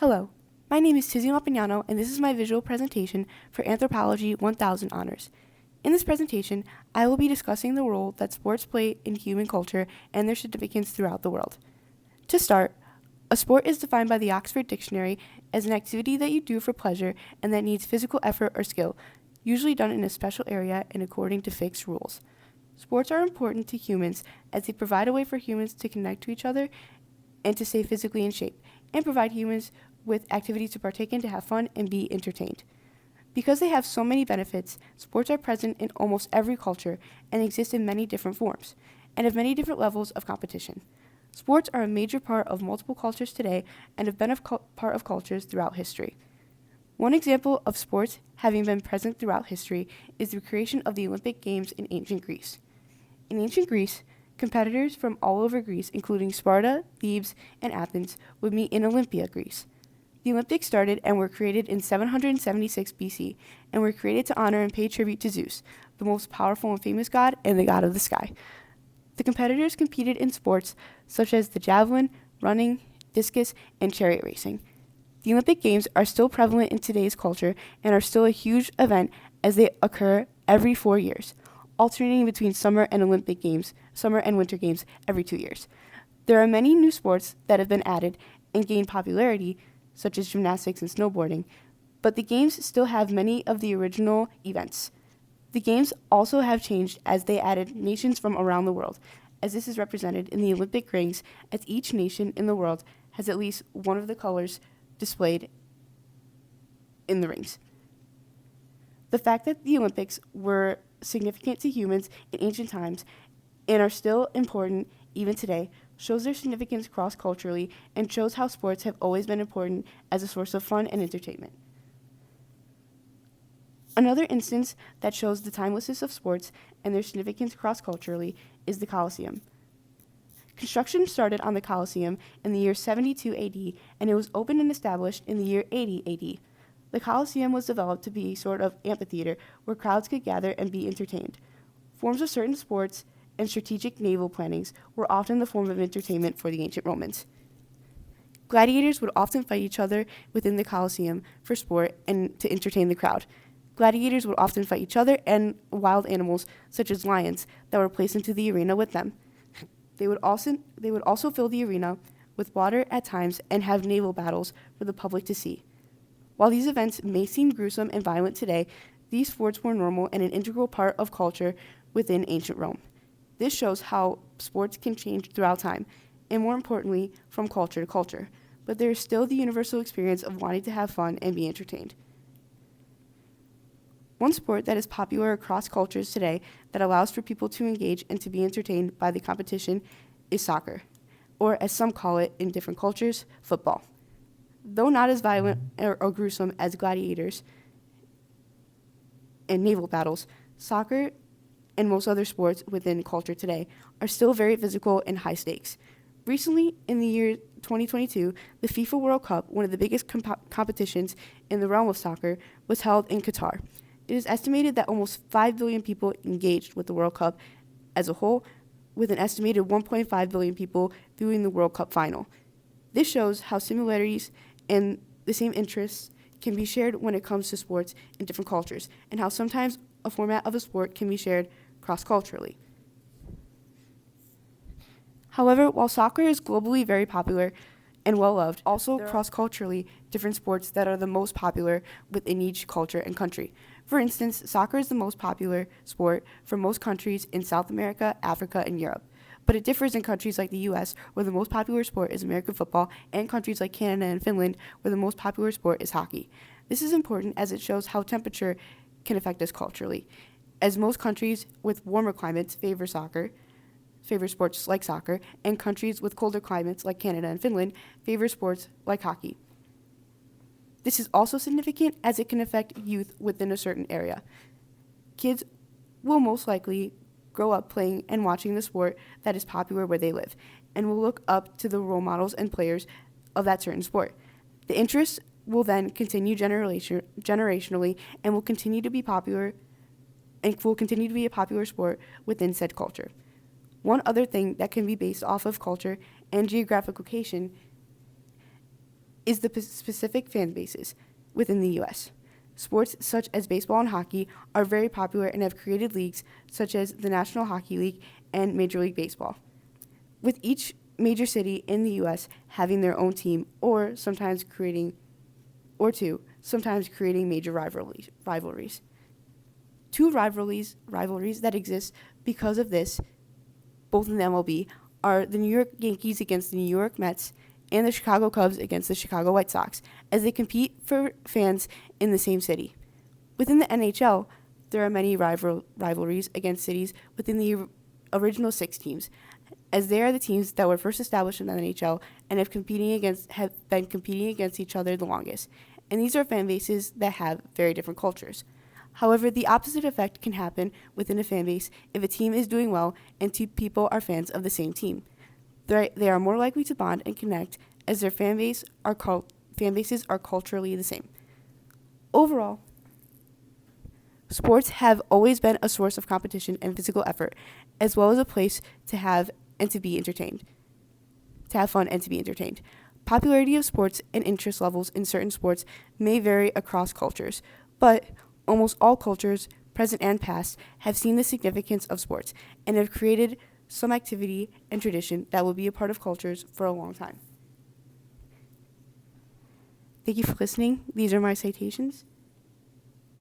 Hello, my name is Tizzy Mapignano, and this is my visual presentation for Anthropology 1000 Honors. In this presentation, I will be discussing the role that sports play in human culture and their significance throughout the world. To start, a sport is defined by the Oxford Dictionary as an activity that you do for pleasure and that needs physical effort or skill, usually done in a special area and according to fixed rules. Sports are important to humans as they provide a way for humans to connect to each other and to stay physically in shape, and provide humans with activities to partake in to have fun and be entertained. Because they have so many benefits, sports are present in almost every culture and exist in many different forms, and have many different levels of competition. Sports are a major part of multiple cultures today and have been a part of cultures throughout history. One example of sports having been present throughout history is the creation of the Olympic Games in ancient Greece. In ancient Greece, competitors from all over Greece, including Sparta, Thebes, and Athens, would meet in Olympia, Greece. The Olympics started and were created in 776 BC and were created to honor and pay tribute to Zeus, the most powerful and famous god and the god of the sky. The competitors competed in sports such as the javelin, running, discus, and chariot racing. The Olympic Games are still prevalent in today's culture and are still a huge event as they occur every 4 years, alternating between summer and winter games every 2 years. There are many new sports that have been added and gained popularity, such as gymnastics and snowboarding, but the games still have many of the original events. The games also have changed as they added nations from around the world, as this is represented in the Olympic rings, as each nation in the world has at least one of the colors displayed in the rings. The fact that the Olympics were significant to humans in ancient times and are still important even today shows their significance cross-culturally and shows how sports have always been important as a source of fun and entertainment. Another instance that shows the timelessness of sports and their significance cross-culturally is the Colosseum. Construction started on the Colosseum in the year 72 AD, and it was opened and established in the year 80 AD. The Colosseum was developed to be a sort of amphitheater where crowds could gather and be entertained. Forms of certain sports and strategic naval plannings were often the form of entertainment for the ancient Romans. Gladiators would often fight each other within the Colosseum for sport and to entertain the crowd. Gladiators would often fight each other and wild animals, such as lions, that were placed into the arena with them. They would also fill the arena with water at times and have naval battles for the public to see. While these events may seem gruesome and violent today, these sports were normal and an integral part of culture within ancient Rome. This shows how sports can change throughout time, and more importantly, from culture to culture, but there is still the universal experience of wanting to have fun and be entertained. One sport that is popular across cultures today that allows for people to engage and to be entertained by the competition is soccer, or as some call it in different cultures, football. Though not as violent or gruesome as gladiators and naval battles, soccer and most other sports within culture today are still very physical and high stakes. Recently, in the year 2022, the FIFA World Cup, one of the biggest competitions in the realm of soccer, was held in Qatar. It is estimated that almost 5 billion people engaged with the World Cup as a whole, with an estimated 1.5 billion people viewing the World Cup final. This shows how similarities and the same interests can be shared when it comes to sports in different cultures, and how sometimes a format of a sport can be shared cross-culturally. However, while soccer is globally very popular and well-loved, also cross-culturally different sports that are the most popular within each culture and country. For instance, soccer is the most popular sport for most countries in South America, Africa, and Europe. But it differs in countries like the US, where the most popular sport is American football, and countries like Canada and Finland, where the most popular sport is hockey. This is important as it shows how temperature can affect us culturally, as most countries with warmer climates favor sports like soccer, and countries with colder climates like Canada and Finland favor sports like hockey. This is also significant as it can affect youth within a certain area. Kids will most likely grow up playing and watching the sport that is popular where they live, and will look up to the role models and players of that certain sport. The interest will then continue generationally and will continue to be a popular sport within said culture. One other thing that can be based off of culture and geographic location is the specific fan bases within the U.S. Sports such as baseball and hockey are very popular and have created leagues such as the National Hockey League and Major League Baseball, with each major city in the U.S. having their own team or sometimes creating major rivalries. Two rivalries that exist because of this, both in the MLB, are the New York Yankees against the New York Mets and the Chicago Cubs against the Chicago White Sox, as they compete for fans in the same city. Within the NHL, there are many rivalries against cities within the original 6 teams, as they are the teams that were first established in the NHL and have been competing against each other the longest. And these are fan bases that have very different cultures. However, the opposite effect can happen within a fan base if a team is doing well and 2 people are fans of the same team. They are more likely to bond and connect as their fan bases are culturally the same. Overall, sports have always been a source of competition and physical effort, as well as a place to have fun and to be entertained. Popularity of sports and interest levels in certain sports may vary across cultures, but almost all cultures, present and past, have seen the significance of sports and have created some activity and tradition that will be a part of cultures for a long time. Thank you for listening. These are my citations.